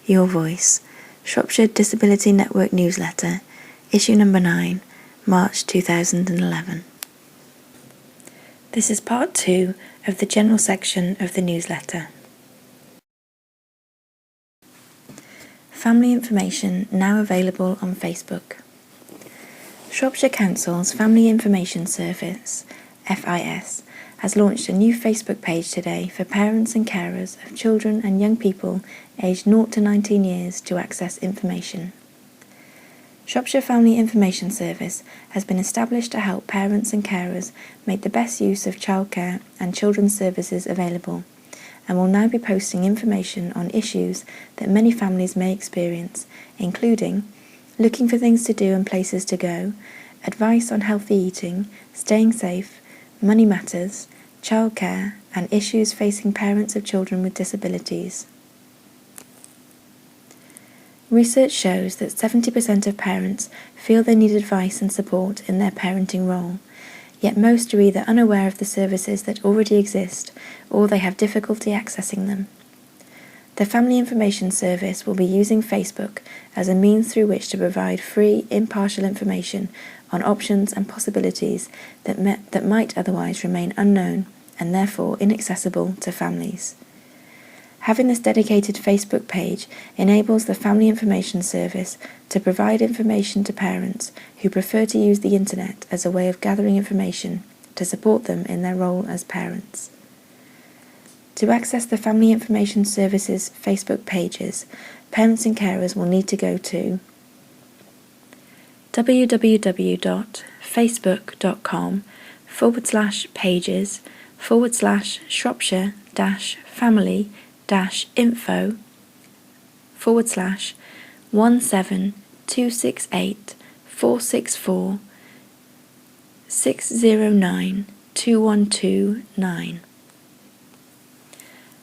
Your Voice, Shropshire Disability Network Newsletter, Issue Number 9, March 2011. This is part 2 of the general section of the newsletter. Family information now available on Facebook. Shropshire Council's Family Information Service, FIS, has launched a new Facebook page today for parents and carers of children and young people aged 0 to 19 years to access information. Shropshire Family Information Service has been established to help parents and carers make the best use of childcare and children's services available, and will now be posting information on issues that many families may experience, including looking for things to do and places to go, advice on healthy eating, staying safe, money matters, childcare, and issues facing parents of children with disabilities. Research shows that 70% of parents feel they need advice and support in their parenting role, yet most are either unaware of the services that already exist or they have difficulty accessing them. The Family Information Service will be using Facebook as a means through which to provide free, impartial information on options and possibilities that might otherwise remain unknown and therefore inaccessible to families. Having this dedicated Facebook page enables the Family Information Service to provide information to parents who prefer to use the internet as a way of gathering information to support them in their role as parents. To access the Family Information Service's Facebook pages, parents and carers will need to go to www.facebook.com/Shropshire-family-info/17268-464-609-2129.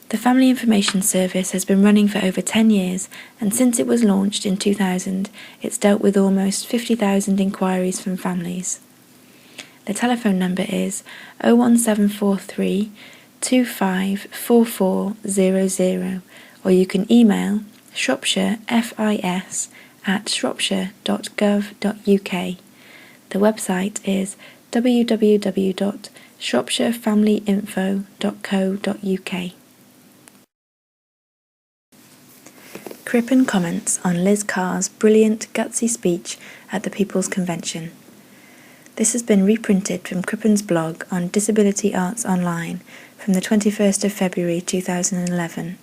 The Family Information Service has been running for over 10 years, and since it was launched in 2000, it's dealt with almost 50,000 inquiries from families. The telephone number is 01743 254400, or you can email shropshirefis@shropshire.gov.uk. The website is www.shropshirefamilyinfo.co.uk. Crippen comments on Liz Carr's brilliant, gutsy speech at the People's Convention. This has been reprinted from Crippen's blog on Disability Arts Online from the 21st of February 2011.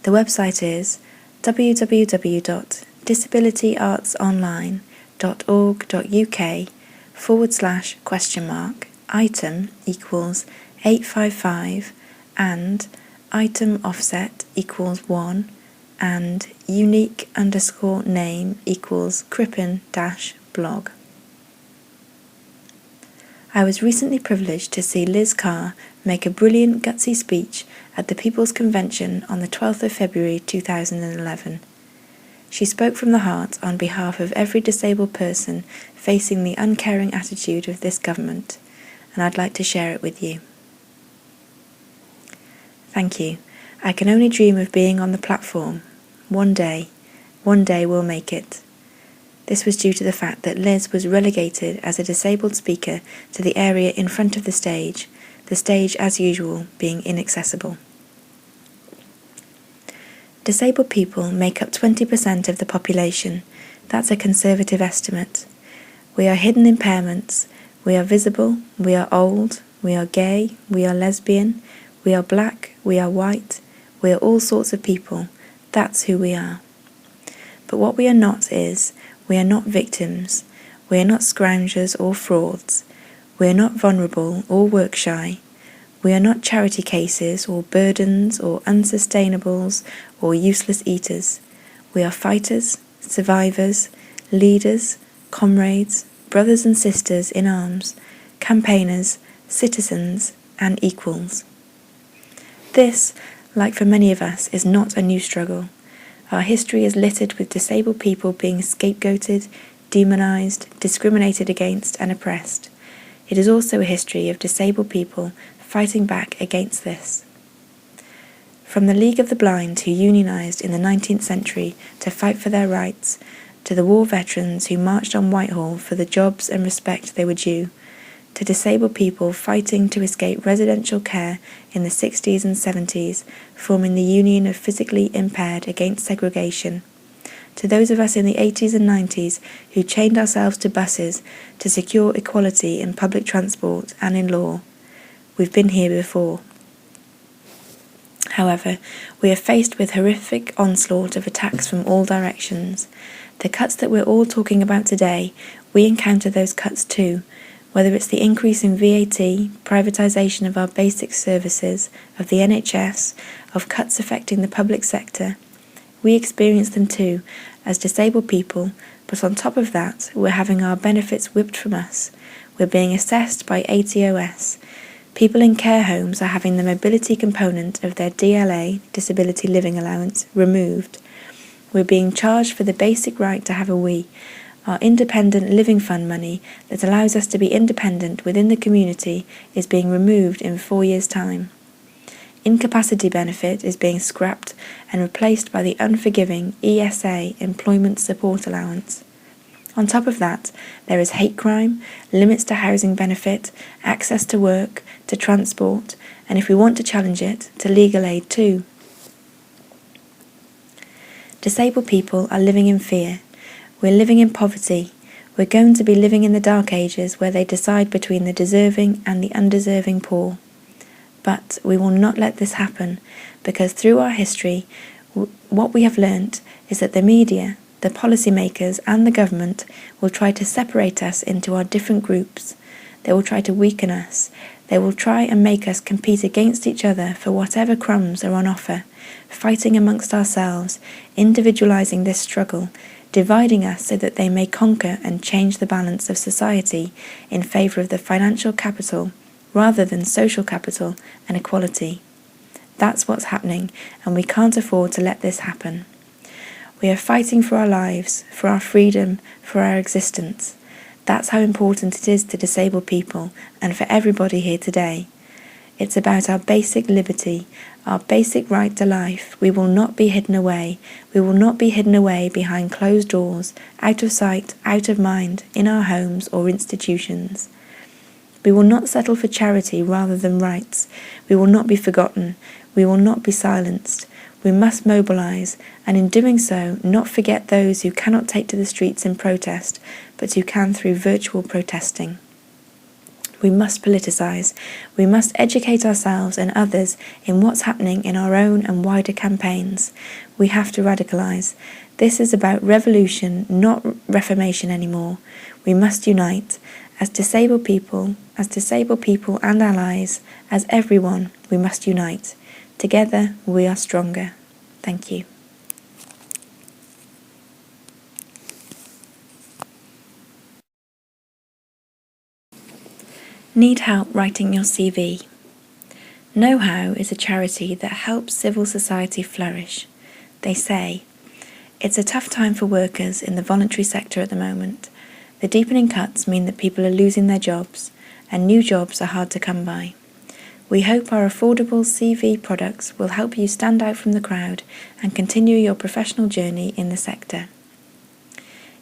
The website is www.disabilityartsonline.org.uk/? item equals 855 and item offset equals 1 and unique_name equals Crippen-blog. I was recently privileged to see Liz Carr make a brilliant gutsy speech at the People's Convention on the 12th of February 2011. She spoke from the heart on behalf of every disabled person facing the uncaring attitude of this government, and I'd like to share it with you. Thank you. I can only dream of being on the platform. One day we'll make it. This was due to the fact that Liz was relegated as a disabled speaker to the area in front of the stage as usual being inaccessible. Disabled people make up 20% of the population. That's a conservative estimate. We are hidden impairments. We are visible. We are old. We are gay. We are lesbian. We are black. We are white. We are all sorts of people. That's who we are. But what we are not is, we are not victims. We are not scroungers or frauds. We are not vulnerable or work shy. We are not charity cases or burdens or unsustainables or useless eaters. We are fighters, survivors, leaders, comrades, brothers and sisters in arms, campaigners, citizens, and equals. This, like for many of us, is not a new struggle. Our history is littered with disabled people being scapegoated, demonized, discriminated against, and oppressed. It is also a history of disabled people fighting back against this. From the League of the Blind who unionised in the 19th century to fight for their rights, to the war veterans who marched on Whitehall for the jobs and respect they were due, to disabled people fighting to escape residential care in the 60s and 70s, forming the Union of Physically Impaired Against Segregation, to those of us in the 80s and 90s who chained ourselves to buses to secure equality in public transport and in law. We've been here before. However, we are faced with horrific onslaught of attacks from all directions. The cuts that we're all talking about today, we encounter those cuts too, whether it's the increase in VAT, privatisation of our basic services, of the NHS, of cuts affecting the public sector. We experience them too, as disabled people, but on top of that, we're having our benefits whipped from us. We're being assessed by ATOS. People in care homes are having the mobility component of their DLA, Disability Living Allowance, removed. We're being charged for the basic right to have a wee. Our independent living fund money that allows us to be independent within the community is being removed in 4 years' time. Incapacity benefit is being scrapped and replaced by the unforgiving ESA, Employment Support Allowance. On top of that, there is hate crime, limits to housing benefit, access to work, to transport, and if we want to challenge it, to legal aid too. Disabled people are living in fear. We're living in poverty. We're going to be living in the dark ages where they decide between the deserving and the undeserving poor. But we will not let this happen, because through our history, what we have learnt is that the media, the policymakers and the government will try to separate us into our different groups. They will try to weaken us. They will try and make us compete against each other for whatever crumbs are on offer, fighting amongst ourselves, individualising this struggle, dividing us so that they may conquer and change the balance of society in favour of the financial capital rather than social capital and equality. That's what's happening, and we can't afford to let this happen. We are fighting for our lives, for our freedom, for our existence. That's how important it is to disabled people and for everybody here today. It's about our basic liberty, our basic right to life. We will not be hidden away. We will not be hidden away behind closed doors, out of sight, out of mind, in our homes or institutions. We will not settle for charity rather than rights. We will not be forgotten. We will not be silenced. We must mobilise, and in doing so, not forget those who cannot take to the streets in protest, but who can through virtual protesting. We must politicise. We must educate ourselves and others in what's happening in our own and wider campaigns. We have to radicalise. This is about revolution, not reformation anymore. We must unite. As disabled people and allies, as everyone, we must unite. Together, we are stronger. Thank you. Need help writing your CV? Know How is a charity that helps civil society flourish. They say, it's a tough time for workers in the voluntary sector at the moment. The deepening cuts mean that people are losing their jobs, and new jobs are hard to come by. We hope our affordable CV products will help you stand out from the crowd and continue your professional journey in the sector.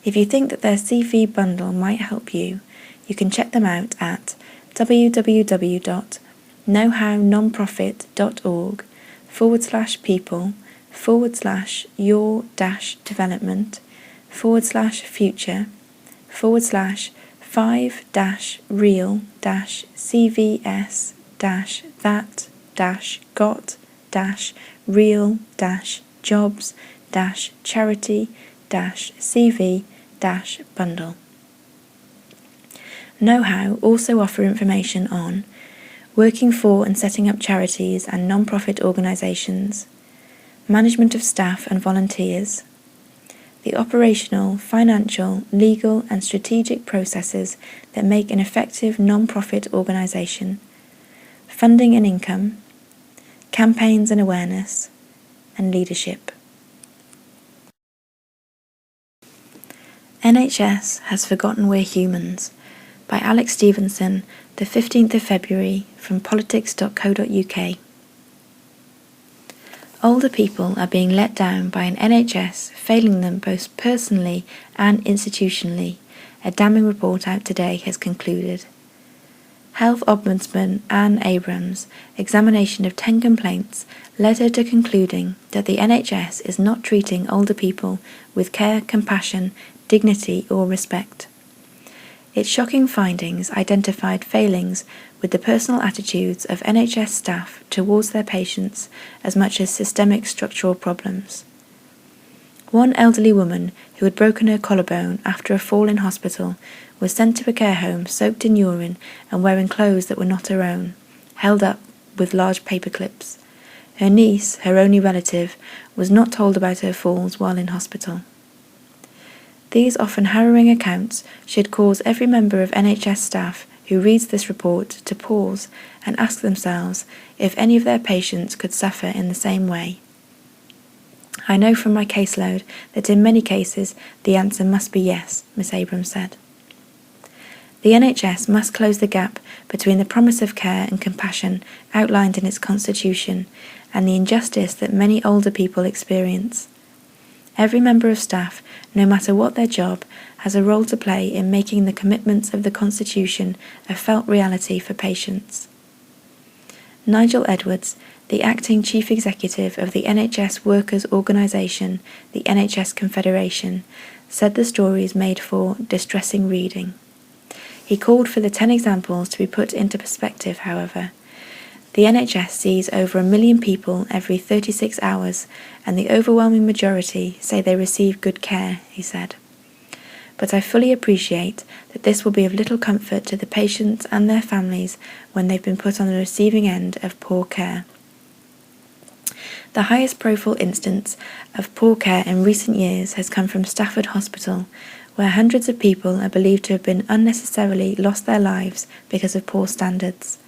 If you think that their CV bundle might help you, you can check them out at www.knowhow-got-real-cv-that-got-real-jobs-charity-CV-bundle. Know How also offer information on working for and setting up charities and non-profit organisations, management of staff and volunteers, the operational, financial, legal and strategic processes that make an effective non-profit organisation, funding and income, campaigns and awareness, and leadership. NHS Has Forgotten We're Humans by Alex Stevenson, the 15th of February, from politics.co.uk. Older people are being let down by an NHS failing them both personally and institutionally, a damning report out today has concluded. Health Ombudsman Anne Abrams' examination of 10 complaints led her to concluding that the NHS is not treating older people with care, compassion, dignity or respect. Its shocking findings identified failings with the personal attitudes of NHS staff towards their patients as much as systemic structural problems. One elderly woman who had broken her collarbone after a fall in hospital was sent to a care home soaked in urine and wearing clothes that were not her own, held up with large paper clips. Her niece, her only relative, was not told about her falls while in hospital. These often harrowing accounts should cause every member of NHS staff who reads this report to pause and ask themselves if any of their patients could suffer in the same way. I know from my caseload that in many cases the answer must be yes, Miss Abrams said. The NHS must close the gap between the promise of care and compassion outlined in its constitution and the injustice that many older people experience. Every member of staff, no matter what their job, has a role to play in making the commitments of the Constitution a felt reality for patients. Nigel Edwards, the acting Chief Executive of the NHS Workers' Organisation, the NHS Confederation, said the stories made for distressing reading. He called for the 10 examples to be put into perspective, however. The NHS sees over 1 million people every 36 hours, and the overwhelming majority say they receive good care, he said. But I fully appreciate that this will be of little comfort to the patients and their families when they've been put on the receiving end of poor care. The highest profile instance of poor care in recent years has come from Stafford Hospital, where hundreds of people are believed to have been unnecessarily lost their lives because of poor standards.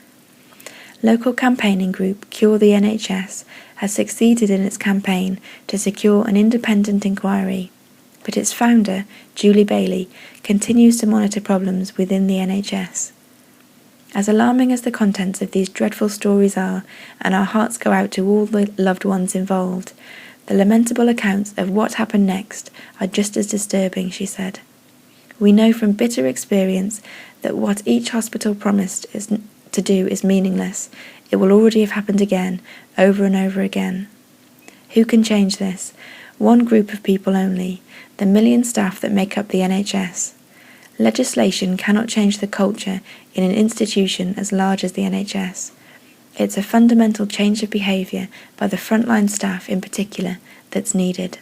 Local campaigning group Cure the NHS has succeeded in its campaign to secure an independent inquiry, but its founder, Julie Bailey, continues to monitor problems within the NHS. As alarming as the contents of these dreadful stories are, and our hearts go out to all the loved ones involved, the lamentable accounts of what happened next are just as disturbing, she said. We know from bitter experience that what each hospital promised to do is meaningless. It will already have happened again, over and over again. Who can change this? One group of people only, the million staff that make up the NHS. Legislation cannot change the culture in an institution as large as the NHS. It's a fundamental change of behaviour by the frontline staff in particular that's needed.